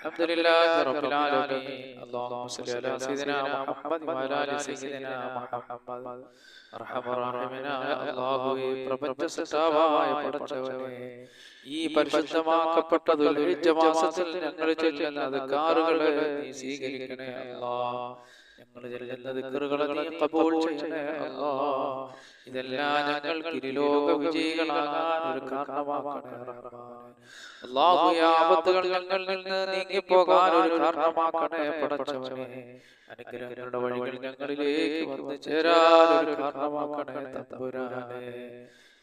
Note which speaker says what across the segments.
Speaker 1: الحمد لله رب العالمين. اللهم صل على سيدنا محمد وعلى آل سيدنا محمد. അർഹമറാഹിമനായ അല്ലാഹുവേ, പ്രപഞ്ച സൃഷ്ടാവായ പടച്ചവനേ, ഈ പരിശുദ്ധമാക്കപ്പെട്ട ദുൽഹിജ്ജ മാസത്തിൽ ഞങ്ങൾ ചൊല്ലുന്ന അദ്കാറുകളെ നീ സ്വീകരിക്കണേ അല്ലാഹ്. ഞങ്ങൾ ചൊല്ലുന്ന ദിക്റുകളെ നീ ഖബൂൽ ചെയ്യണേ അല്ലാഹ്. ഇതെല്ലാം ഞങ്ങൾക്ക് ഇരുലോക വിജയികളാകാൻ ഒരു കാരണമാക്കണേ റഹ്മാനേ. അല്ലാഹു, ഈ ആപത്തുകൾ ഞങ്ങളിൽ നിന്ന് നീങ്ങിപ്പോകാൻ ഒരു കാരണമാക്കണേ പടച്ചവനേ. അനുഗ്രഹങ്ങളുടെ വഴികൾ ഞങ്ങളിലേക്ക് വന്നു ചേരാൻ ഒരു കാരണമാക്കണേ തമ്പുരാനേ.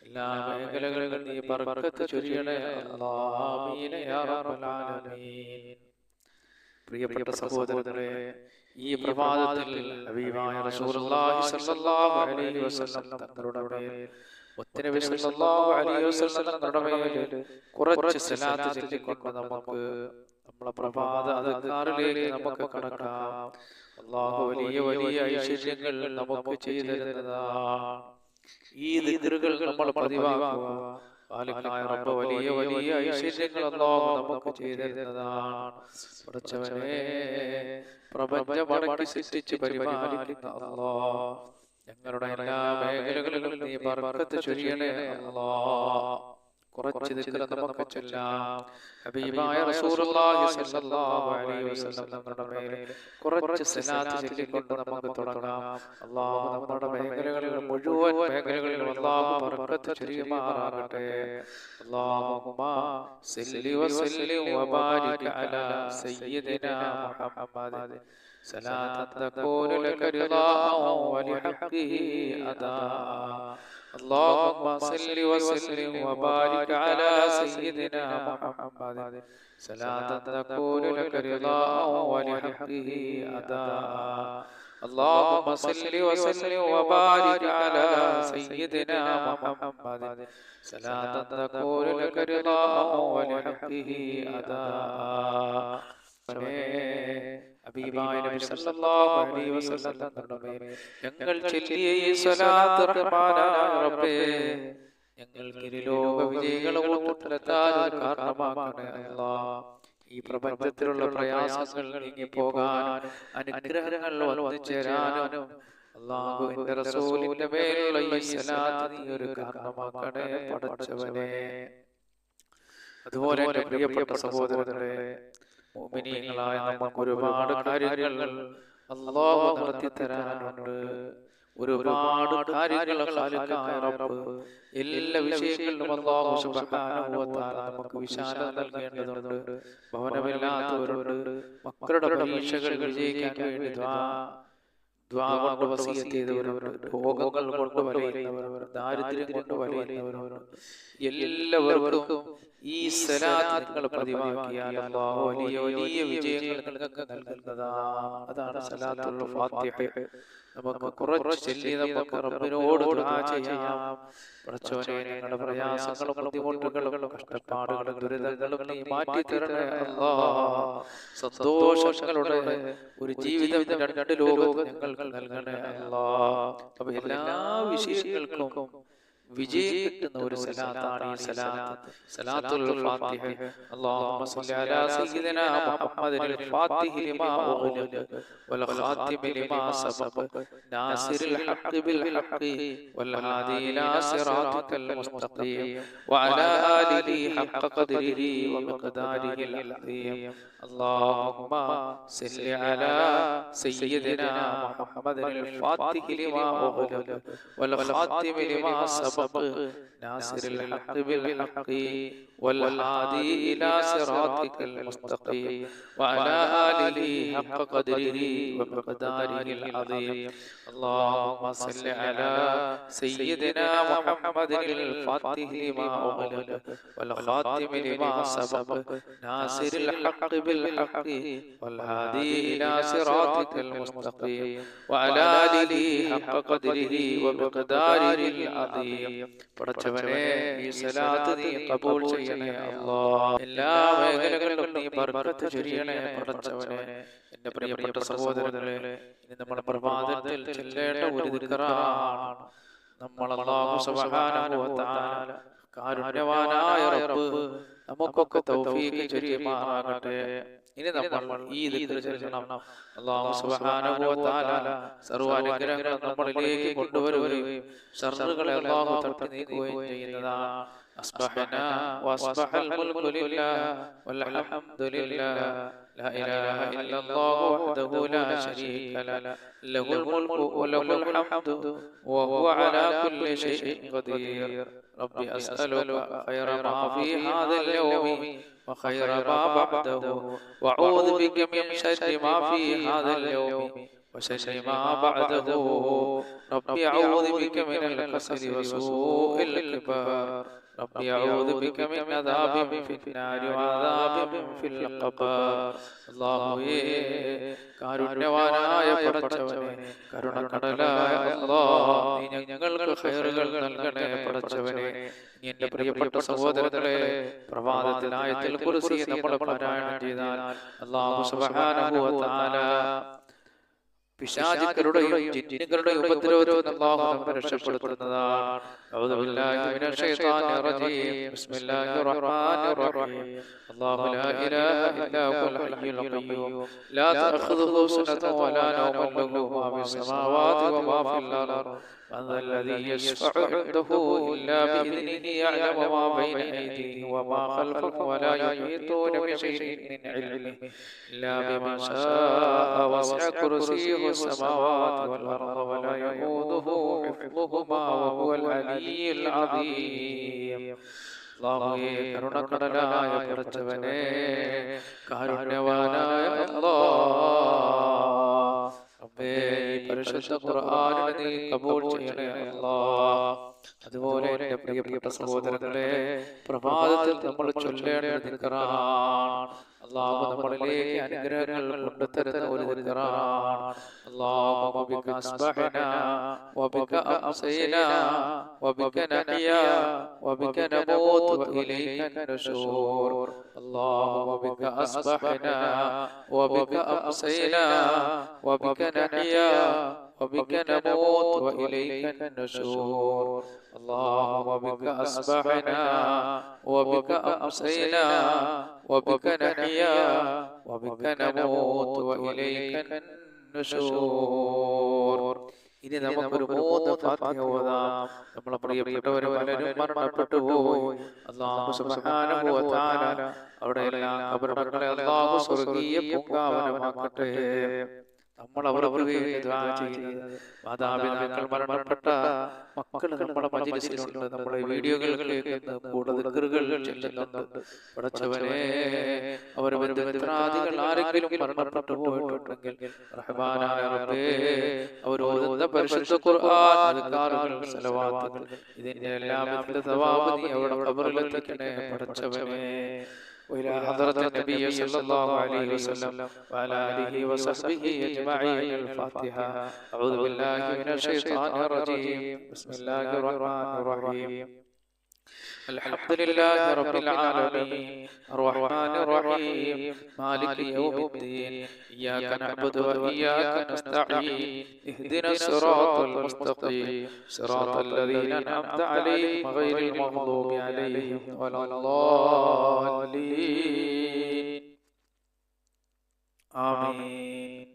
Speaker 1: എല്ലാ മേഖലകളിലും നീ ബർക്കത്ത് ചൊരിയണേ അല്ലാഹ്. ആമീൻ യാ റബ്ബൽ ആലമീൻ. പ്രിയപ്പെട്ട സഹോദരങ്ങളെ, ഈ പ്രഭാതത്തിൽ ഹബീബായ റസൂലുള്ളാഹി സ്വല്ലല്ലാഹു അലൈഹി വസല്ലം തങ്ങളുടെ മേൽ മുത്തനബി സ്വല്ലല്ലാഹു അലൈഹി വസല്ലം തങ്ങളുടെ മേൽ കുറച്ച് സ്വലാത്ത് ചൊല്ലിക്കൊണ്ട് നമുക്ക് നമ്മുടെ പ്രഭാത അദ്കാറിലേക്ക് നമുക്ക് കടക്കാം. അല്ലാഹു വലിയ വലിയ ഐശ്വര്യങ്ങൾ നമുക്ക് ചെയ്തു തരുന്നതാണ്. ഈ ദിക്റുകൾ നമ്മൾ പതിവാക്കുക. ഖാലിഖായ റബ്ബ് വലിയ വലിയ ഐശ്വര്യങ്ങൾ അല്ലാഹു നമുക്ക് ചെയ്തു തരുന്നതാണ്. പടച്ചവനേ, പ്രപഞ്ചം അടക്കി സൃഷ്ടിച്ച് പരിപാലിക്കുന്ന അല്ലാഹ്, ഞങ്ങളുടെ എല്ലാ മേഖലകളിലും നീ ബർക്കത്ത് ചൊരിയണേ അല്ലാഹ്. കുറച്ച് ദിക്ർ നമുക്ക് ചൊല്ലാം. ഹബീബായ റസൂലുള്ളാഹി സ്വല്ലല്ലാഹു അലൈഹി വസല്ലം തങ്ങളുടെ മേൽ കുറച്ച് സ്വലാത്ത് ചൊല്ലിക്കൊണ്ട് നമുക്ക് തുടങ്ങാം. അല്ലാഹു നമ്മുടെ മേഖലകളിൽ മുഴുവൻ മേഖലകളിലും അല്ലാഹു ബർക്കത്ത് ചൊരിയുമാറാകട്ടെ. അല്ലാഹുമ്മ സല്ലി വസല്ലിം വബാരിക് അലാ സയ്യിദിനാ മുഹമ്മദ് സലാത്തൻ തകൂനു ലക റിളാഅൻ വലിഹഖിഹി അദാഅ. اللهم صل وسلم وبارك على سيدنا محمد صلاة تكون لك رضاء ولحقه أداء. اللهم صل وسلم وبارك على سيدنا محمد صلاة تكون لك رضاء ولحقه أداء. ഹബീബായ നബി സല്ലല്ലാഹു അലൈഹി വസല്ലം തങ്ങളുടെ മേൽ ഞങ്ങൾ ചൊല്ലിയ ഈ സ്വലാത്ത് റഹ്മാനായ റബ്ബേ, ഞങ്ങൾക്ക് ഇരുലോക വിജയികളെ കൂട്ടത്തിലെത്താൻ ഒരു കാരണമാക്കണേ അല്ലാഹ്. ഈ പ്രപഞ്ചത്തിലുള്ള പ്രയാസങ്ങൾ നീങ്ങിപ്പോകാനും അനുഗ്രഹങ്ങൾ വന്നു ചേരാനും അല്ലാഹുവിന്റെ റസൂലിന്റെ മേലുള്ള ഈ സ്വലാത്ത് നീ ഒരു കാരണമാക്കണേ പടച്ചവനേ. അതുപോലെ എൻ്റെ പ്രിയപ്പെട്ട സഹോദരങ്ങളെ, മുഅ്മിനീങ്ങളായ നമുക്ക് ഒരുപാട് കാര്യങ്ങൾ അല്ലാഹു നടത്തി തരാനുണ്ട്. ഒരുപാട് കാര്യങ്ങൾ ഖാലിഖായ റബ്ബ് എല്ലാ വിഷയങ്ങളിലും അല്ലാഹു സുബ്ഹാനഹു വ തആല നമുക്ക് വിശാലത നൽകേണ്ടതുണ്ട്. ഭവനമില്ലാത്തവരുണ്ട്, മക്കളുടെ പരീക്ഷകൾ വിജയിക്കാൻ വേണ്ടി ദ്വാ കൊണ്ട് വസിയത്ത് ചെയ്തവരുണ്ട്, രോഗങ്ങൾ കൊണ്ട് വലയുന്നവരുണ്ട്, ദാരിദ്ര്യം കൊണ്ട് വലയുന്നവരുണ്ട്. എല്ലാവർക്കും ഈ സ്വലാത്ത് നിങ്ങൾ പതിവാക്കിയാൽ അല്ലാഹു വലിയ വലിയ വിജയങ്ങൾ നിങ്ങൾക്ക് നൽകുന്നതാണ്. അതാണ് സ്വലാത്തുൽ ഫാത്തിഹ. നമുക്ക് കുറച്ച് ചൊല്ലി നമുക്ക് റബ്ബിനോട് ദുആ ചെയ്യാം. പടച്ചോനേ, ഞങ്ങളുടെ പ്രയാസങ്ങളും ബുദ്ധിമുട്ടുകളും കഷ്ടപ്പാടുകളും ദുരിതങ്ങളും നീ മാറ്റി തരണേ അല്ലാഹ്. സന്തോഷങ്ങളുടെ ഒരു ജീവിതം രണ്ട് ലോകത്ത് ഞങ്ങൾക്ക് നൽകണേ അല്ലാഹ്. അപ്പോൾ എല്ലാ വിഷയങ്ങൾക്കും വിജയം കിട്ടുന്ന ഒരു സലാത്താണ് ഈ സലാത്ത്, സലാത്തുൽ ഫാത്തിഹ. അല്ലാഹുമ്മ സ്വല്ലി അലാ സയ്യിദിനാ മുഹമ്മദിൽ ഫാത്തിഹി ലിമാ ഉഗ്ലിഖ വൽ ഖാതിമി ലിമാ സബഖ നാസിറിൽ ഹഖ് ബിൽ ഹഖ് വൽ ഹാദി ഇലാ സിറാതിക്കൽ മുസ്തഖീം വഅലാ ആലിഹി ഹഖ ഖദ്രിഹി വമിഖ്ദാരിഹിൽ അസീം. اللهم صل على سيدنا محمد الفاتح لما أغلق والخاتم لما سبق ناصر الحق بالحق والهادي إلى صراطك المستقيم وعلى آله حق قدره ومقداره العظيم. اللهم صل على سيدنا محمد الفاتح لما أغلق والخاتم لما سبق ناصر الحق بالحق والهادي إلى صراطك المستقيم وعلى آله حق قدره ومقداره العظيم. പടച്ചവനേ, ഈ സ്വലാത്ത് നീ ഖബൂൽ ചെയ്യണേ അല്ലാഹ്. എല്ലാ മേഖലകളിലും നീ ബർക്കത്ത് ചൊരിയണേ പടച്ചവനേ. എൻ്റെ പ്രിയപ്പെട്ട സഹോദരങ്ങളെ, ഇനി നമ്മൾ പ്രഭാതത്തിൽ ചൊല്ലേണ്ട ഒരു ദിക്റാണ്. നമ്മൾ അല്ലാഹു സുബ്ഹാനഹു വ തആല കാരുണ്യവാനായ റബ്ബ് നമുക്കൊക്കെ തൗഫീഖ് ചൊരിയുമാറാകട്ടെ. ഇനി ഇനി നമ്മൾ ഈ ദിക്ർ ചൊല്ലണം. അല്ലാഹു സുബ്ഹാനഹു വ തആല സർവ്വ അനുഗ്രഹങ്ങളും നമ്മളിലേക്ക് കൊണ്ടുവരുകയും ശർറുകളെ അല്ലാഹു തട്ടി നീക്കുകയും ചെയ്യുന്നതാണ്. أصبحنا وأصبح الملك لله والحمد لله لا إله إلا الله وحده لا شريك له له الملك وله الحمد وهو على كل شيء قدير ربي أسألك خير ما في هذا اليوم وخير ما بعده وأعوذ بك من شر ما في هذا اليوم وشر ما بعده ربي أعوذ بك من الكسل وسوء الكبار ربي أعوذ بك من عذاب في النار وعذاب في القبر അല്ലാഹുവേ കാരുണ്യവാനായ പടച്ചവനെ കരുണക്കടലായ അല്ലാഹ് നീ ഞങ്ങൾക്ക് ഖൈറുകൾ നൽകണേ പടച്ചവനെ. എന്റെ പ്രിയപ്പെട്ട സഹോദരങ്ങളെ, പ്രഭാതത്തിൽ ആയത്തുൽ കുർസി നമ്മൾ പാരായണം ചെയ്താൽ അല്ലാഹു സുബ്ഹാനഹു വ തആല പിശാചുക്കളുടെയും ജിന്നുകളുടെയും ഉപദ്രവത്തിൽ അല്ലാഹു നമ്മെ രക്ഷപ്പെടുത്തുന്നതാണ്. അഊദു ബില്ലാഹി മിനശ് ശൈത്വാനിർ റജീം. ബിസ്മില്ലാഹിർ റഹ്മാനിർ റഹീം. അല്ലാഹു ലാ ഇലാഹ ഇല്ലാ ഹുവൽ ഹയ്യുൽ ഖയ്യൂം ലാ തഅഖുദുഹു സിനത്തുൻ വലാ നൗമുൻ ലഹു മാ ഫിസ് സമാവാതി വമാ ഫിൽ അർദ് من ذا الذي يشفع عنده إلا بإذنه يعلم ما بين أيديهم وما خلفهم ولا يحيطون بشيء من علمه إلا بما شاء وسع كرسيه السماوات والأرض ولا يؤوده حفظهما وهو العلي العظيم. അല്ലാഹുവേ കരുണക്കടലായ പടച്ചവനെ കാരുണ്യവാനായ അല്ലാഹ് റബ്ബേ പരിശുദ്ധ ഖുർആനിനെ നീ കബൂൽ ചെയ്യണേ അല്ലാഹ്. അതുപോലെ എൻ്റെ പ്രിയപ്പെട്ട സഹോദരങ്ങളെ, പ്രഭാതത്തിൽ നമ്മൾ ചൊല്ലേണ്ട ദിക്റാണ്. അല്ലാഹു നമ്മളിലേക്ക് അനുഗ്രഹങ്ങൾ കൊണ്ടുതരുന്ന ഒരു ദിക്റാണ്. അല്ലാഹുമ്മ ബിക അസ്ബഹനാ വബിക അംസൈനാ വബിക നഹ്യാ വബിക നമൂതു വഇലൈക നശൂർ. അല്ലാഹുമ്മ ബിക അസ്ബഹനാ വബിക അംസൈനാ വബിക നഹ്യാ وبك نموت وإليك النشور. اللهم بك أصبحنا وبك أمسينا وبك نحيا وبك نموت وإليك النشور. ഇനി നമുക്കൊരു 3 ഫാത്തിഹ ഓതാം. നമ്മളെ പ്രിയപ്പെട്ടവർ പലരും മരണപ്പെട്ടു പോയി. അല്ലാഹു സുബ്ഹാനഹു വ തആല അവിടെ എല്ലാ ഖബറുകളെ അല്ലാഹു സ്വർഗ്ഗീയ പൂങ്കാവനമാക്കട്ടെ. നമ്മൾ അവർക്ക് വേണ്ടി ദുആ ചെയ്യുന്നത്, മാതാപിതാക്കൾ മരണപ്പെട്ട മക്കൾ നമ്മുടെ മജ്‌ലിസിലുണ്ട്, നമ്മുടെ വീഡിയോകൾ കേൾക്കുന്ന, കൂടുതൽ ദിക്റുകൾ ചൊല്ലുന്നുണ്ട്. പടച്ചവനെ അവർ ബന്ധുമിത്രാദികൾ ആരെങ്കിലും മരണപ്പെട്ടു പോയിട്ടുണ്ടെങ്കിൽ റഹ്മാനായ റബ്ബേ അവർ ഓതുന്ന പരിശുദ്ധ ഖുർആൻ, അദ്കാറുകൾ, സലവാത്തുകൾ ഇതിന്റെ എല്ലാം സവാബ് നീ അവിടെ ഖബറിൽ എത്തിക്കണേ പടച്ചവനെ. وإلى حضرة النبي صلى الله عليه وسلم وعلى آله وصحبه أجمعين. الفاتحة. أعوذ بالله من الشيطان الرجيم. بسم الله الرحمن الرحيم. الحمد لله رب العالمين الرحمن الرحيم مالك يوم الدين إياك نعبد وإياك نستعين اهدنا الصراط المستقيم صراط الذين أنعمت عليهم غير المغضوب عليهم ولا الضالين آمين.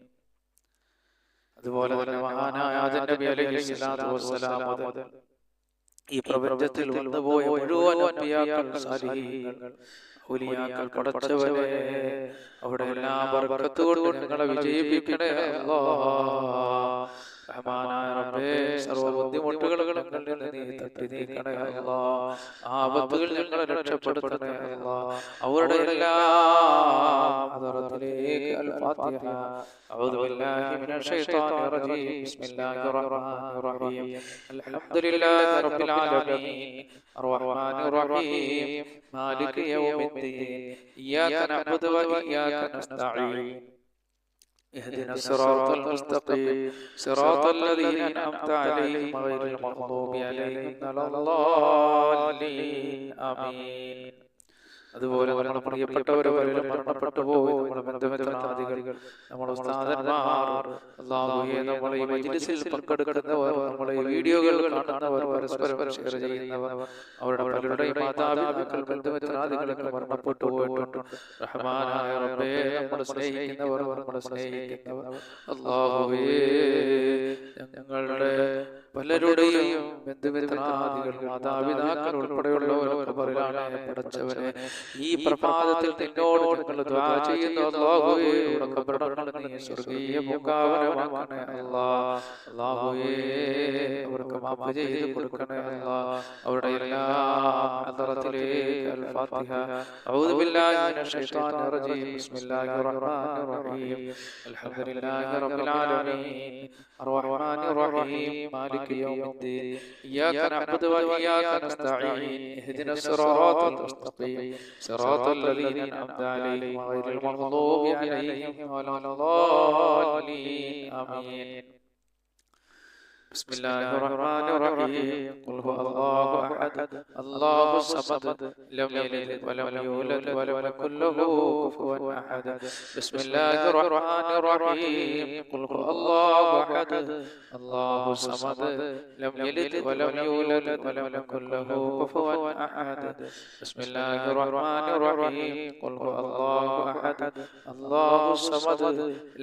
Speaker 1: അതുപോലെ തന്നെ മഹാനായ ആദം നബി അലൈഹിസ്സലാത്തു വസ്സലാം മുതൽ ഈ പ്രപഞ്ചത്തിൽ വന്നുപോയ മുഴുവൻ അമ്പിയാക്കൾ, സാലിഹീങ്ങൾ, ഔലിയാക്കൾ, പടച്ചവനെ അവിടെ എല്ലാ ബർക്കത്ത് കൊണ്ട് ഞങ്ങളെ വിജയിപ്പിക്കണേ അല്ലാഹ്. റഹ്മാനായ റബ്ബേ സർവ്വ ബുദ്ധിമുട്ടുകളും ഞങ്ങളിൽ നിന്ന് നീ തട്ടി നീക്കണേ അല്ലാഹ്. ആപത്തുകൾ ഞങ്ങളെ രക്ഷപ്പെടുത്തണേ അല്ലാഹ്. അവരുടെ എല്ലാം ഹദറത്തിലേക്ക് അൽ ഫാത്തിഹ. أعوذ بالله من الشيطان الرجيم. بسم الله الرحمن الرحيم. الحمد لله رب العالمين الرحمن الرحيم مالك يوم الدين إياك نعبد وإياك نستعين اهدنا الصراط المستقيم صراط الذين أنعمت عليهم غير المغضوب عليهم ولا الضالين آمين. അതുപോലെ നമ്മുടെ പ്രിയപ്പെട്ടവർ പലരും മരണപ്പെട്ടു പോയി. നമ്മുടെ ബന്ധുമിത്രാദികൾ, നമ്മുടെ ഉസ്താദന്മാർ, അല്ലാഹുവേ നമ്മളെ ഈ മജ്‌ലിസിൽ പങ്കെടുക്കുന്നവർ, നമ്മുടെ ഈ വീഡിയോകൾ കാണുന്നവർ, പരസ്പരം ഷെയർ ചെയ്യുന്നവർ, അവരുടെ പലരുടെയും മാതാപിതാക്കൾ, ബന്ധുമിത്രാദികളൊക്കെ മരണപ്പെട്ടു പോയിട്ടുണ്ട്. റഹ്മാനായ റബ്ബേ, നമ്മളെ സ്നേഹിക്കുന്നവർ, നമ്മളെ സ്നേഹിക്കുന്നവർ, അല്ലാഹുവേ ഞങ്ങളുടെ പലരുടെയും ബന്ധുമിത്രാദികൾ, മാതാപിതാക്കൾ ഉൾപ്പെടെയുള്ളവരൊക്കെ പറയാണ് പടച്ചവനെ, ഈ പ്രഭാതത്തിൽ നിന്നോട് ഞങ്ങൾ ദുആ ചെയ്യുന്നു. അല്ലാഹുവേ അവരുടെ ഖബറുകൾ നീ സ്വർഗ്ഗീയ പൂങ്കാവനമാക്കണേ അല്ലാഹ്. അല്ലാഹുവേ അവർക്ക് മാഫ് ചെയ്ത് കൊടുക്കണേ അല്ലാഹ്. അവരുടെ എല്ലാ ഹദറത്തിലേക്ക് അൽ ഫാത്തിഹ. അഊദു ബില്ലാഹി മിനശ് ശൈത്വാനിർ റജീം. ബിസ്മില്ലാഹിർ റഹ്മാനിർ റഹീം. അൽഹംദുലില്ലാഹി റബ്ബിൽ ആലമീൻ അർറഹ്മാനിർ റഹീം മാലികി യൗമിദ്ദീൻ. ഇയ്യാക നഅ്ബുദു വ ഇയ്യാക നസ്തഈൻ. ഇഹ്ദിനസ് സിറാത്തൽ മുസ്തഖീം സിറാത്തൽ ലദീന അൻഅംത അലൈഹിം ഗൈറിൽ മഗ്ദൂബി അലൈഹിം വലദ്ദാല്ലീൻ. ആമീൻ. بسم الله الرحمن الرحيم. قل هو الله أحد الله الصمد لم يلد ولم يولد ولم يكن له كفوا أحد. بسم الله الرحمن الرحيم. قل هو الله أحد الله الصمد لم يلد ولم يولد ولم يكن له كفوا أحد. بسم الله الرحمن الرحيم. قل هو الله أحد الله الصمد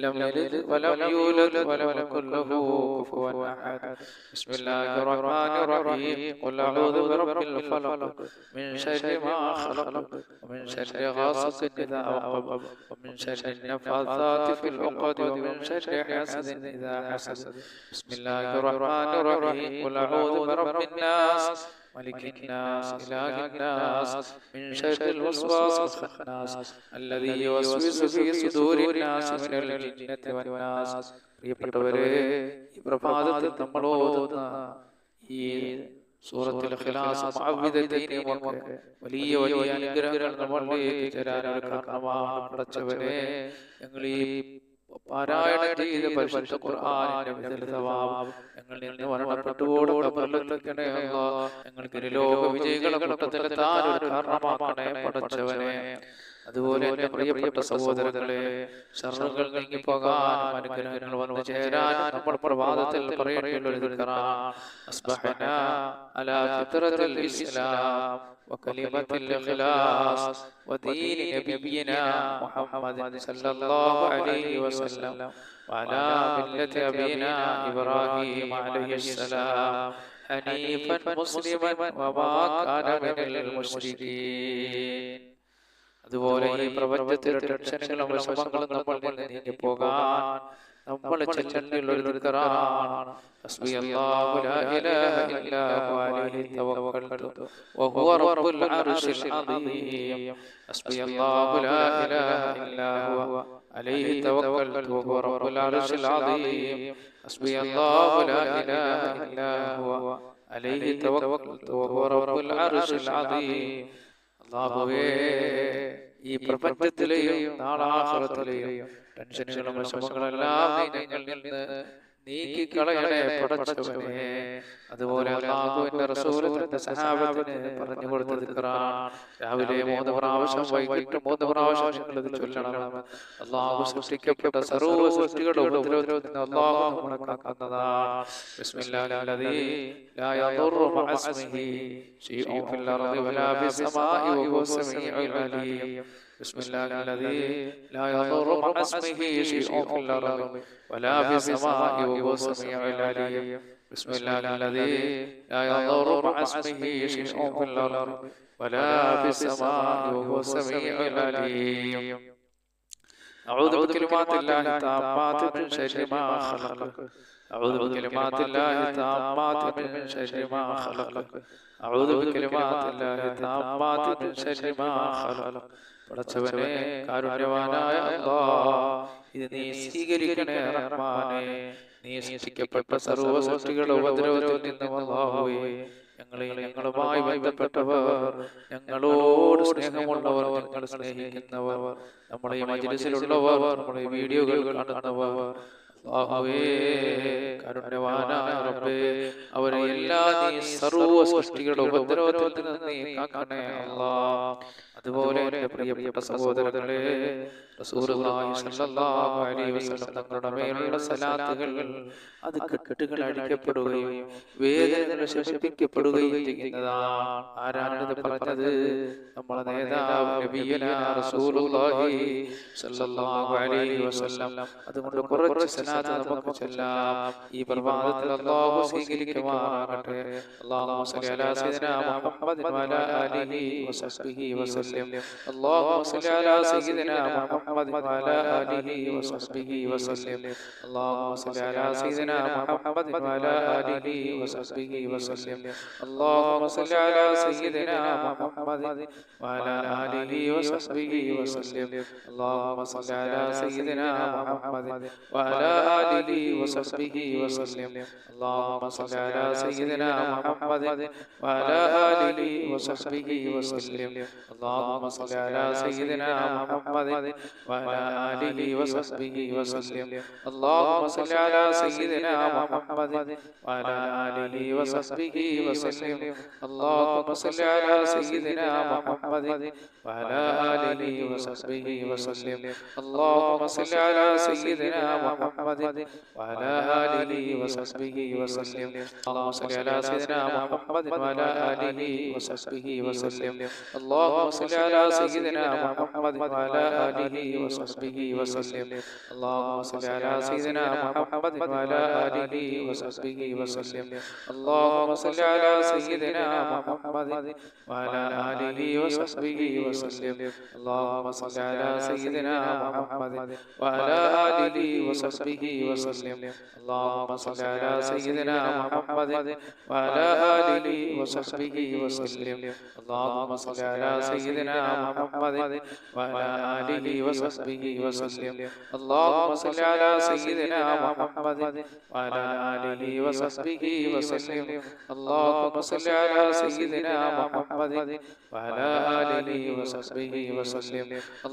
Speaker 1: لم يلد ولم يولد ولم يكن له كفوا أحد. بسم الله الرحمن الرحيم. قل أعوذ برب الفلق من شر ما خلق ومن شر غاسق إذا وقب ومن شر النفاثات في العقد ومن شر حاسد إذا حسد. بسم الله الرحمن الرحيم. قل أعوذ برب الناس ملك الناس إله الناس من شر الوسواس الخناس الذي يوسوس في صدور الناس من الجنة والناس. പ്രിയപ്പെട്ടവരെ, ഈ പ്രഭാതത്തിൽ നമ്മൾ ഓതുന്ന ഈ സൂറത്തുൽ ഇഖ്ലാസ് മുഅവ്വിദതൈനും ഒക്കെ വലിയ വലിയ അനുഗ്രഹങ്ങൾ നമ്മളിലേക്ക് തരാനൊരു കാരണമാണ്. പടച്ചവനെ, ഞങ്ങൾ ഈ പാരായണം ചെയ്ത പരിശുദ്ധ ഖുർആനിന്റെ വിതൽ സവാബ് ഞങ്ങളിൽ നിന്ന് മരണപ്പെട്ടുപോടും ഖബറിലെത്തിക്കണേ അല്ലാഹ്. ഞങ്ങൾക്ക് ലോക വിജയികളെ കൂട്ടത്തിലെത്താൻ ഒരു കാരണമാക്കണേ പടച്ചവനെ. അതുപോലെ എന്റെ പ്രിയപ്പെട്ട സഹോദരങ്ങളെ, ശർറുകൾ നീങ്ങിപ്പോകാനും അനുഗ്രഹങ്ങൾ വന്നു ചേരാനും നമ്മൾ പ്രഭാതത്തിൽ പറയേണ്ട ഒരു ദിക്റാണ് അസ്ബഹനാ അലാ ഫിത്രത്തിൽ ഇസ്ലാം വകലിമത്തിൽ ഇഖ്ലാസ് വദീൻ നബിയിനാ മുഹമ്മദ് സല്ലല്ലാഹു അലൈഹി വസല്ലം വഅലാ മില്ലത്തി അബീനാ ഇബ്രാഹീം അലൈഹിസ്സലാം ഹനീഫൻ മുസ്ലിമൻ വമാ കാന മിനൽ മുശ്രികീൻ. അതുപോലെ ഈ പ്രപഞ്ചത്തിലെ ടെൻഷനുകളും വിഷമങ്ങളും നമ്മൾ നീങ്ങി പോകാൻ നമ്മൾ ചെല്ലേണ്ട ഒരു ദിക്റാണ് ഹസ്ബിയല്ലാഹു ലാ ഇലാഹ ഇല്ലാ ഹു അലൈഹി തവക്കൽതു വഹുവ റബ്ബുൽ അർശിൽ അദീം. ഹസ്ബിയല്ലാഹു ലാ ഇലാഹ ഇല്ലാ ഹു അലൈഹി തവക്കൽതു വഹുവ റബ്ബുൽ അർശിൽ അദീം. ഹസ്ബിയല്ലാഹു ലാ ഇലാഹ ഇല്ലാ ഹു അലൈഹി തവക്കൽതു വഹുവ റബ്ബുൽ അർശിൽ അദീം. അല്ലാഹുവേ, ഈ പ്രപഞ്ചത്തിലെയും നാളാഖിറത്തിലെയും ടെൻഷനുകളും വിഷമങ്ങളെല്ലാം നീ ഞങ്ങളിൽ നിന്ന് നീക്കിക്കളയണേ പടച്ചവനെ. അതുപോലെ അല്ലാഹുവിന്റെ റസൂൽ തന്റെ സഹാബത്തിന് പറഞ്ഞു കൊടുത്ത ദിക്റാണ് രാവിലെ 3 പ്രാവശ്യം വൈകിട്ട് 3 പ്രാവശ്യം നിങ്ങൾ ഇത് ചൊല്ലണം. അല്ലാഹു സൃഷ്ടിക്കപ്പെട്ട സർവ്വ സൃഷ്ടികളുടെ ഉപദ്രവത്തിൽ നിന്ന് അല്ലാഹു നമ്മളെ കാക്കുന്നതാണ്. ബിസ്മില്ലാഹില്ലദീ ലാ യദുറു മഅ ഇസ്മിഹി ശൈഉൻ ഫിൽ അർളി വലാ ഫിസ് സമാഇ വഹുവ സമീഉൽ അലീം. بسم الله الذي لا يضر مع اسمه شيء في الأرض ولا في السماء وهو السميع العليم. بسم الله الذي لا يضر مع اسمه شيء في الأرض ولا في السماء وهو السميع العليم. أعوذ بكلمات الله التامات من شر ما خلق. أعوذ بكلمات الله التامات من شر ما خلق. أعوذ بكلمات الله التامات من شر ما خلق. പടച്ചവനെ, കാരുണ്യവാനായ അല്ലാഹ്, ഇത് നീ സ്വീകരിക്കണേ റഹ്മാനേ. നീ സൃഷ്ടിക്കപ്പെട്ട സർവ്വ സൃഷ്ടികളുടെ ഉപദ്രവത്തിൽ നിന്നും അല്ലാഹുവേ, ഞങ്ങളുമായി ബന്ധപ്പെട്ടവർ, ഞങ്ങളോട് സ്നേഹമുള്ളവർ, ഞങ്ങൾ സ്നേഹിക്കുന്നവർ, നമ്മുടെ ഈ മജ്‌ലിസിലുള്ളവർ, നമ്മുടെ ഈ വീഡിയോകൾ കാണുന്നവർ, അല്ലാഹുവേ കാരുണ്യവാനായ റബ്ബേ അവരെ എല്ലാ നീ സർവ്വ സൃഷ്ടികളുടെ ഉപദ്രവത്തിൽ നിന്ന് നീ കാക്കണേ അല്ലാഹ്. അതുപോലെ എൻ്റെ പ്രിയപ്പെട്ട സഹോദരങ്ങളെ, റസൂലുള്ളാഹി സ്വല്ലല്ലാഹു അലൈഹി വസല്ലം തങ്ങളുടെ മേലുള്ള സലാത്തുകൾ അത് കെട്ടുകൾ അടിക്കപ്പെടുകയും വേദനകൾ ശമിപ്പിക്കപ്പെടുകയും ചെയ്യുന്നതാണ്. ആരാണിത് പറഞ്ഞത്? നമ്മളെ നേതാവ് നബിയുനാ റസൂലുള്ളാഹി സ്വല്ലല്ലാഹു അലൈഹി വസല്ലം. അതുകൊണ്ട് കുറച്ച് സലാത്ത് നമുക്ക് ചൊല്ലാം. ഈ പ്രഭാതത്തിൽ അല്ലാഹു സ്വീകരിക്കുമാറാകട്ടെ. അല്ലാഹുമ്മ സ്വല്ലി അലാ സയ്യിദിനാ മുഹമ്മദിൻ വഅലാ ആലിഹി വസഹ്ബിഹി വസല്ലം. അല്ലാഹുമ്മ സ്വല്ലി അലാ സയ്യിദിനാ മുഹമ്മദിൻ വഅലാ ആലിഹി വസഹ്ബിഹി വസല്ലം. അല്ലാഹുമ്മ സ്വല്ലി അലാ സയ്യിദിനാ മുഹമ്മദിൻ വഅലാ ആലിഹി വസഹ്ബിഹി വസല്ലം. അല്ലാഹുമ്മ സ്വല്ലി അലാ സയ്യിദിനാ മുഹമ്മദിൻ വഅലാ ആലിഹി വസഹ്ബിഹി വസല്ലം. അല്ലാഹുമ്മ സ്വല്ലി അലാ സയ്യിദിനാ മുഹമ്മദിൻ വഅലാ ആലിഹി വസഹ്ബിഹി വസല്ലം. അല്ലാഹുമ്മ സ്വല്ലി അലാ സയ്യിദിനാ മുഹമ്മദിൻ വഅലാ ആലിഹി വസഹ്ബിഹി വസല്ലം. اللهم صل على سيدنا محمد وعلى آله وصحبه وسلم. اللهم صل على سيدنا محمد وعلى آله وصحبه وسلم. اللهم صل على سيدنا محمد وعلى آله وصحبه وسلم. اللهم صل على سيدنا محمد وعلى آله وصحبه وسلم. اللهم صل على سيدنا محمد وعلى آله وصحبه وسلم. اللهم صل على سيدنا محمد وعلى آله وصحبه وسلم. اللهم صل على سيدنا محمد وعلى آله وصحبه وسلم. اللهم صل على سيدنا محمد وعلى آله وصحبه وسلم. اللهم صل على سيدنا محمد وعلى آله وصحبه وسلم. اللهم صل على سيدنا محمد وعلى آله وصحبه وسلم. اللهم صل على سيدنا محمد وعلى آله وصحبه وسلم. اللهم صل على سيدنا محمد وعلى آله وصحبه وسلم. اللهم صل على سيدنا محمد وعلى آله وصحبه وسلم. اللهم صل على سيدنا محمد وعلى آله وصحبه وسلم.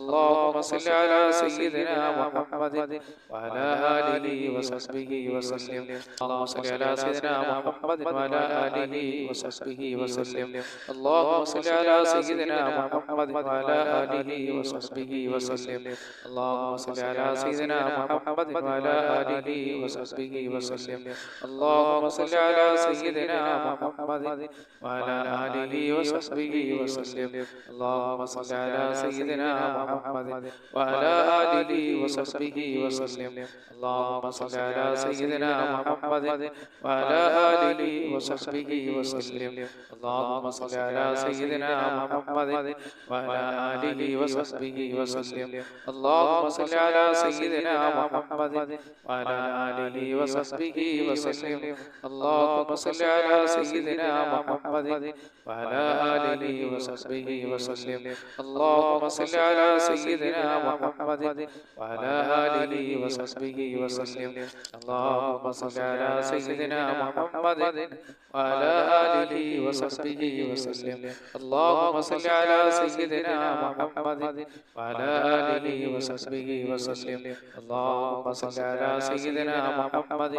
Speaker 1: اللهم صل على سيدنا محمد وعلى آله وصحبه وسلم. اللهم صل على سيدنا محمد وعلى آله وصحبه وسلم. اللهم صل على سيدنا محمد وعلى آله وصحبه وسلم. اللهم صل على سيدنا محمد وعلى آله وصحبه وسلم. اللهم صل على سيدنا محمد وعلى آله وصحبه وسلم. اللهم صل على سيدنا محمد وعلى آله وصحبه وسلم. اللهم صل على سيدنا محمد وعلى آله وصحبه وسلم. اللهم صل على سيدنا محمد وعلى آله وصحبه وسلم. اللهم صل على سيدنا محمد وعلى آله وصحبه وسلم. اللهم صل على سيدنا محمد وعلى آله وصحبه وسلم. اللهم صل على سيدنا محمد وعلى آله وصحبه وسلم. اللهم صل على سيدنا محمد وعلى آله وصحبه وسلم. اللهم صل على سيدنا محمد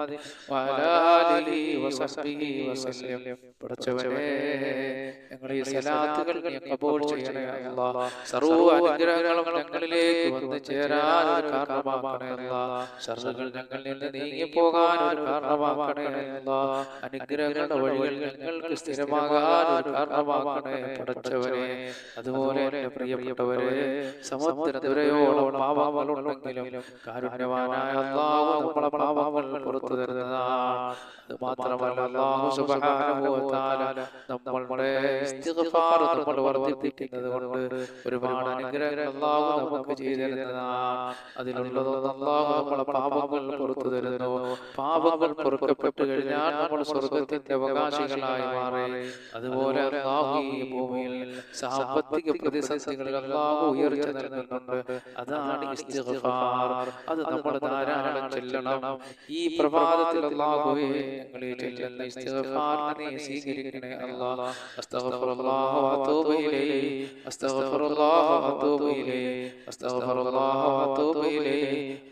Speaker 1: وعلى آله وصحبه وسلم. പടച്ചവനേ, ഞങ്ങൾ ഈ സലാത്തുകൾ നീ കബൂൽ ചെയ്യണേ അല്ലാഹ്. സർവ്വ അനുഗ്രഹങ്ങളും ഞങ്ങളിലേക്ക് വന്നു ചേരാൻ ഒരു കാരണമാക്കണേ അല്ലാഹ്. ശർറുകൾ ഞങ്ങളിൽ നിന്ന് നീങ്ങി പോകാൻ ഒരു കാരണമാക്കണേ അല്ലാഹ്. അനുഗ്രഹങ്ങളുടെ വഴികൾ ഞങ്ങൾക്ക് സ്ഥിരമാകാൻ ഒരു കാരണമാക്കണേ പടച്ചവനെ. അതുപോലെ എൻ്റെ പ്രിയപ്പെട്ടവരെ, സമുദ്രതുരയോളം പാപങ്ങളുണ്ടെങ്കിലും കാരുണ്യവാനായ അല്ലാഹു നമ്മളെ പാപങ്ങൾ പുറത്തു തരുന്നതാണ്. അത് മാത്രമല്ല, അല്ലാഹു സുബ്ഹാനഹു വ തആല നമ്മളുടെ ഇസ്തിഗ്ഫാർ നമ്മൾ വർദ്ധിപ്പിക്കുന്നത് കൊണ്ട് ഒരുപാട് അനുഗ്രഹങ്ങൾ അല്ലാഹു നമുക്ക് ചെയ്തു തരുന്നതാണ്. അതിലുള്ളതൊന്നും അല്ലാഹു നമ്മളെ പാപങ്ങൾ പുറത്തു തരുന്നു. പാപങ്ങൾ പൊറുക്കപ്പെട്ടു കഴിഞ്ഞാൽ നമ്മൾ സ്വർഗ്ഗത്തിന്റെ അവകാശികളായി മാറി. അതുപോലെ അല്ലാഹു ഈ ഭൂമിയിൽ സാമ്പത്തിക പ്രതിസന്ധികളിൽ അല്ലാഹു ഉയർച്ച നൽകുന്നുണ്ട്. അതാണ് ഇസ്തിഗ്ഫാർ. അത് നമ്മൾ ധാരാളം ചൊല്ലണം. ഈ പ്രഭാതത്തിൽ അല്ലാഹുവേ, ഞങ്ങൾ ഈ ചൊല്ലുന്ന ഇസ്തിഗ്ഫാറിനെ നീ സ്വീകരിക്കണേ അല്ലാഹ്. അസ്തഗ്ഫിറുല്ലാഹ വഅതൂബു ഇലൈഹി, അസ്തഗ്ഫിറുല്ലാഹ വഅതൂബു ഇലൈഹി, അസ്തഗ്ഫിറുല്ലാഹ വഅതൂബു ഇലൈഹി,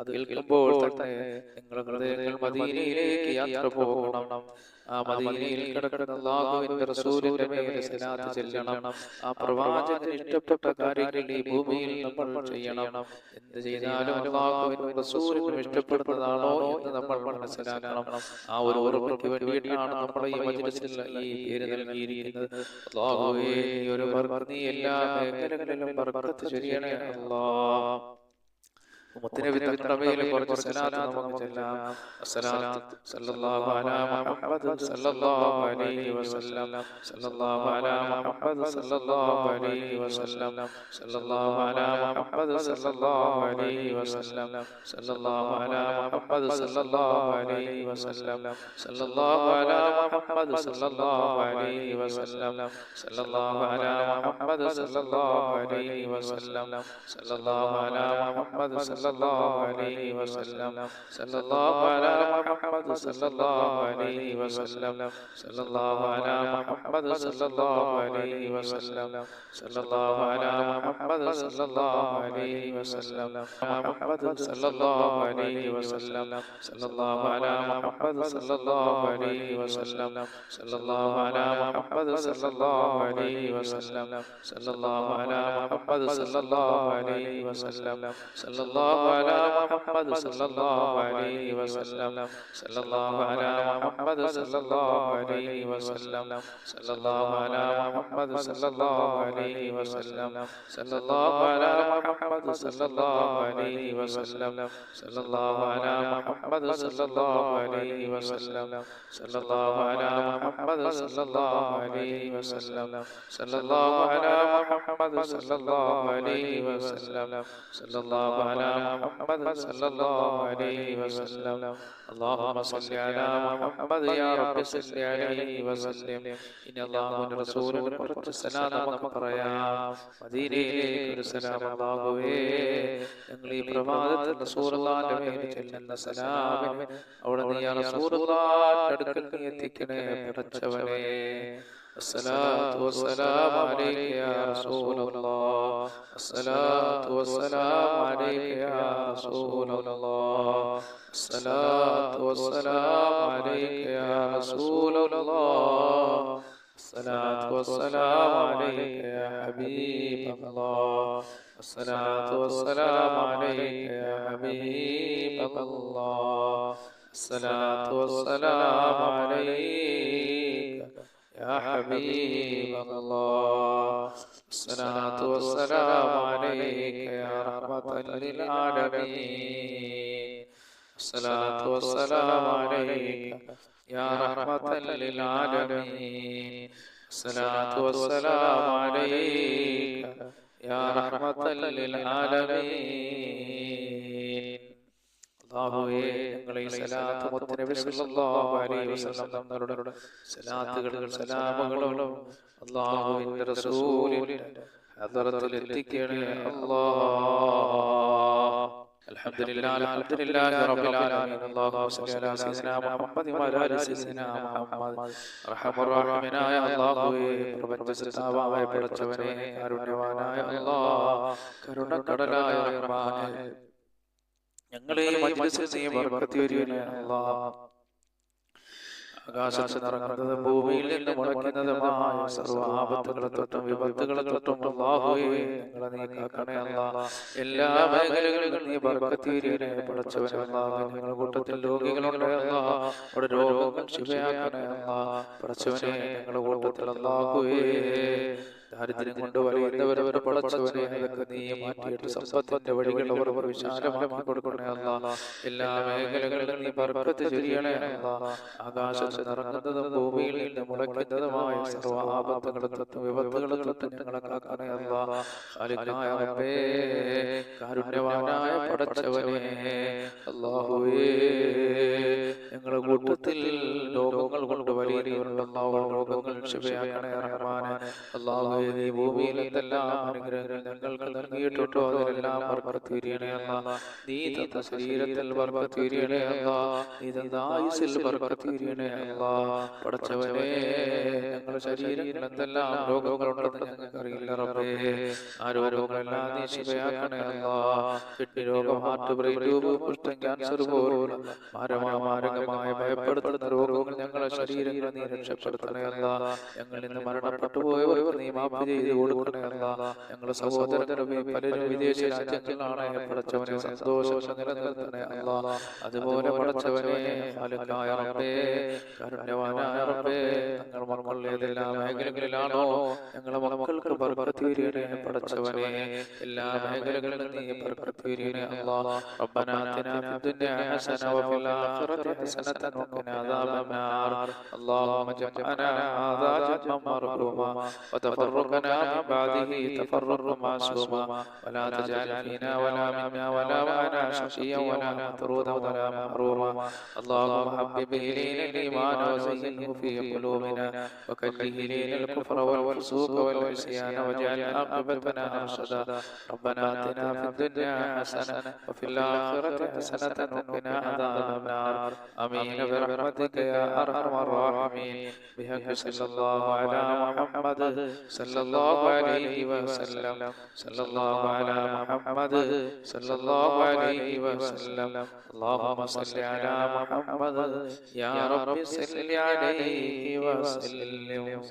Speaker 1: അത് കേൾക്കുമ്പോൾ തന്നെ നിങ്ങളുടെ ഹൃദയങ്ങൾ മദീനയിലേക്ക് യാത്ര പോകണം. ആ മദീനയിൽ കിടക്കുന്ന അല്ലാഹുവിന്റെ റസൂലിന്റെ മേലെ സലാത്ത് ചെല്ലണം. ആ പ്രവാചകന് ഇഷ്ടപ്പെട്ട കാര്യങ്ങൾ ഈ ഭൂമിയിൽ നമ്മൾ ചെയ്യണം. എന്ത് ചെയ്താലും അല്ലാഹുവിനും റസൂലിനും ഇഷ്ടപ്പെടുന്നതാണോ എന്ന് നമ്മൾ മനസ്സിലാക്കണം. ആ ഒരു ഓർമ്മയ്ക്ക് വേണ്ടിയിട്ടാണ് നമ്മുടെ ഈ മജ്‌ലിസിൽ ഈ പേര് നൽകിയിരിക്കുന്നത്. അല്ലാഹുവേ, ഈ ഒരു ബർക്കത്ത് എല്ലാ മേഖലകളിലും ബർക്കത്ത് ചൊരിയണേ അല്ലാഹ്. മുത്തനബി തങ്ങളുടെ മേൽ കുറച്ച് സലാത്ത് നമുക്ക് ചൊല്ലാം. അസ്സലാത്തു സല്ലല്ലാഹു അലാ മുഹമ്മദ് സല്ലല്ലാഹു അലൈഹി വസല്ലം, സല്ലല്ലാഹു അലാ മുഹമ്മദ് സല്ലല്ലാഹു അലൈഹി വസല്ലം, സല്ലല്ലാഹു അലാ മുഹമ്മദ് സല്ലല്ലാഹു അലൈഹി വസല്ലം, സല്ലല്ലാഹു അലാ മുഹമ്മദ് സല്ലല്ലാഹു അലൈഹി വസല്ലം, സല്ലല്ലാഹു അലാ മുഹമ്മദ് സല്ലല്ലാഹു അലൈഹി വസല്ലം, സല്ലല്ലാഹു അലാ മുഹമ്മദ് സല്ലല്ലാഹു അലൈഹി വസല്ലം, സല്ലല്ലാഹു അലാ മുഹമ്മദ് സല്ലല്ലാഹു അലൈഹി വസല്ലം, സല്ലല്ലാഹു അലാ മുഹമ്മദ് സല്ലല്ലാഹു അലൈഹി വസല്ലം, സല്ലല്ലാഹു അലാ മുഹമ്മദ് സല്ലല്ലാഹു അലൈഹി വസല്ലം, സല്ലല്ലാഹു അലാ മുഹമ്മദ് സല്ലല്ലാഹു അലൈഹി വസല്ലം, മുഹമ്മദ് സല്ലല്ലാഹു അലൈഹി വസല്ലം, സല്ലല്ലാഹു അലാ മുഹമ്മദ് സല്ലല്ലാഹു അലൈഹി വസല്ലം, സല്ലല്ലാഹു അലാ മുഹമ്മദ് സല്ലല്ലാഹു അലൈഹി വസല്ലം, സല്ലല്ലാഹു അലാ മുഹമ്മദ് സല്ലല്ലാഹു അലൈഹി വസല്ലം, സല്ലല്ലാഹു അലാ മുഹമ്മദ് സല്ലല്ലാഹു അലൈഹി വസല്ലം, സല്ലല്ലാഹു അലാ മുഹമ്മദ് സല്ലല്ലാഹു അലൈഹി വസല്ലം, സല്ലല്ലാഹു അലാ മുഹമ്മദ് സല്ലല്ലാഹു അലൈഹി വസല്ലം, സല്ലല്ലാഹു അലാ മുഹമ്മദ് സല്ലല്ലാഹു അലൈഹി വസല്ലം, സല്ലല്ലാഹു അലാ മുഹമ്മദ് സല്ലല്ലാഹു അലൈഹി വസല്ലം, സല്ലല്ലാഹു അലാ മുഹമ്മദ് സല്ലല്ലാഹു അലൈഹി വസല്ലം, സല്ലല്ലാഹു അലാ മുഹമ്മദ് സല്ലല്ലാഹു അലൈഹി വസല്ലം, സല്ലല്ലാഹു അലാ മുഹമ്മദ് സല്ലല്ലാഹു അലൈഹി വസല്ലം. اللهم صل على محمد يا رب صل عليه وسلم. ഇനി അല്ലാഹുവിന്റെ റസൂലിനെ കുറിച്ച് സലാം നമുക്ക് പറയാം. മദീനയിലേക്ക് ഒരു സലാം. അല്ലാഹുവേ, ഞങ്ങൾ ഈ പ്രഭാതത്തിൽ റസൂലുള്ളാഹിന്റെ മേൽ ചൊല്ലുന്ന സലാമിന് അവിടെ നീ യാ റസൂലുള്ളാഹിന്റെ അടുക്കൽ നീ എത്തിക്കണേ പടച്ചവനേ. الصلاة والسلام عليك يا رسول الله، الصلاة والسلام عليك يا رسول الله، الصلاة والسلام عليك يا رسول الله، الصلاة والسلام عليك يا حبيب الله، الصلاة والسلام عليك يا حبيب الله، الصلاة والسلام عليك يا حبيب الله، الصلاة والسلام عليك يا رحمة للعالمين، الصلاة والسلام عليك يا رحمة للعالمين، الصلاة والسلام عليك يا رحمة للعالمين. അല്ലാഹുവേ, ഞങ്ങളെ ഈ സലാത്ത് മുത്തനബി സല്ലല്ലാഹു അലൈഹി വസല്ലം തങ്ങളുടെ സലാത്തുകളും സലാമുകളും അല്ലാഹുവിന്റെ റസൂലിന്റെ ഹദറത്തിൽ എത്തിക്കണേ അല്ലാഹ്. അൽഹംദുലില്ലാഹി റബ്ബിൽ ആലമീൻ. അല്ലാഹുമ്മ സ്വല്ലി അലാ സയ്യിദിനാ മുഹമ്മദ് വഅലാ ആലി സയ്യിദിനാ മുഹമ്മദ്. അർഹമർ റഹീമനായ അല്ലാഹുവേ, പ്രപഞ്ചസൃഷ്ടാവായ പടച്ചവനേ, കാരുണ്യവാനായ അല്ലാഹ്, കരുണക്കടലായ റഹ്മാനേ, ഞങ്ങളെ ഈ മജ്‌ലിസിൽ നീ ബർക്കത്ത് ചൊരിയണേ അല്ലാഹ്. ആകാശത്ത് നിറങ്ങുന്നതും ഭൂമിയിൽ നിന്ന് മുളയ്ക്കുന്നതുമായ സർവ്വ ആപത്തുകളെ തൊട്ടും വിപത്തുകളെ തൊട്ടും അല്ലാഹുവേ, ഞങ്ങളെ നീ കാക്കണേ അല്ലാഹ്. എല്ലാ മേഖലകളിലും നീ ബർക്കത്ത് ചൊരിയണേ പടച്ചവനേ അല്ലാഹ്. ഞങ്ങളുടെ കൂട്ടത്തിൽ രോഗികളുണ്ട് അല്ലാഹ്, അവിടെ രോഗങ്ങൾ ശിഫയാക്കണേ അല്ലാഹ്. പടച്ചവനേ, ഞങ്ങളുടെ കൂട്ടത്തിൽ അല്ലാഹുവേ ദാരിദ്ര്യം കൊണ്ട് വലയുന്നവരവരെ പടച്ചവനെ അതൊക്കെ നീ മാറ്റിയിട്ട് സമ്പത്തിന്റെ വഴികൾ അവർ വിശാലമാക്കി കൊടുക്കണേ അല്ലാഹ്. എല്ലാ മേഖലകളിലും നീ ബർക്കത്ത് ചൊരിയണേ അല്ലാഹ്. ആകാശത്ത് നിറങ്ങുന്നതും ഭൂമിയിൽ നിന്ന് മുളയ്ക്കുന്നതുമായ സർവ്വ ആപത്തുകളെ തൊട്ടും വിപത്തുകളെ തൊട്ടും ഞങ്ങളെ കാക്കണേ അല്ലാഹ്. ഖാലിഖായ റബ്ബേ, കാരുണ്യവാനായ പടച്ചവനേ അല്ലാഹുവേ, ഞങ്ങളുടെ കൂട്ടത്തിൽ രോഗങ്ങൾ കൊണ്ട് വലയുന്നവരുണ്ട് അല്ലാഹ്. രോഗങ്ങൾ ശിഫയാക്കണേ റഹ്മാനേ. അല്ലാഹുവേ, നീ ഭൂമിയിൽ എന്തെല്ലാം അനുഗ്രഹങ്ങൾ ഞങ്ങൾക്ക് നൽകിയിട്ടുണ്ടോ അതിലെല്ലാം ബർക്കത്ത് ചൊരിയണേ അല്ലാ. നീ തന്ന ശരീരത്തിൽ ബർക്കത്ത് ചൊരിയണേ അല്ലാ. നീ തന്ന ആയുസ്സിൽ ബർക്കത്ത് ചൊരിയണേ അല്ലാ. പടച്ചവനെ, ഞങ്ങളുടെ ശരീരത്തിൽ എന്തെല്ലാം രോഗങ്ങളുണ്ടെന്ന് ഞങ്ങൾക്ക് അറിയില്ല റബ്ബേ. ആ രോഗങ്ങളെല്ലാം നീ ശിഫയാക്കണേ അല്ലാ. കിഡ്നി രോഗം, ഹാർട്ട്, ബ്രെയിൻ ട്യൂമർ, കുഷ്ഠം, ക്യാൻസർ പോലുള്ള മാരകമായ ഭയപ്പെടുത്തുന്ന രോഗങ്ങൾ ഞങ്ങളുടെ ശരീരങ്ങളെ നീ രക്ഷപ്പെടുത്തണേ അല്ലാ. ഞങ്ങൾ ഇന്ന് മരണപ്പെട്ടു പോയവർക്ക് നീ മാപ്പ് ചെയ്ത് കൊടുക്കണേ അല്ലാ. ഞങ്ങളുടെ സഹോദരങ്ങളുടെ പലരും വിദേശ രാജ്യങ്ങളിലാണ്. പടച്ചവനെ സന്തോഷം നിലനിർത്തണേ അല്ലാ. അതുപോലെ പടച്ചവനെ ഖാലിഖായ റബ്ബേ, കാരുണ്യവാനായ റബ്ബേ, ഞങ്ങൾ മക്കൾ ഏതെല്ലാം മേഖലകളിലാണോ ഞങ്ങളുടെ മക്കൾക്ക് ബർക്കത്ത് ചൊരിയണേ പടച്ചവനെ. എല്ലാ മേഖലകളിലും നീ ബർക്കത്ത് ചൊരിയണേ അല്ലാ. റബ്ബനാ ആതിനാ ഫിദ്ദുനിയ ഹസന വഫിൽ ആഖിറതി ഹസനതൻ വഖിനാ അദാബന്നാർ. اللهم اجعلنا هذا جمعا مرحوما وتفرقنا من بعده تفرقا معصوما ولا تجعل فينا ولا منا ولا معنا شقيا ولا مطرودا ولا محروما. اللهم حبب الينا الايمان وزينه في قلوبنا وكره الينا الكفر والفسوق والعصيان واجعل عاقبتنا رشدا. ربنا اتنا في الدنيا حسنه وفي الاخره حسنه وقنا عذاب النار. امين برحمتك يا ارحم الراحمين. بحق صلى الله على محمد صلى الله عليه وسلم. صلى الله على محمد صلى الله عليه وسلم. اللهم صل على محمد يا رب صل عليه وسلم.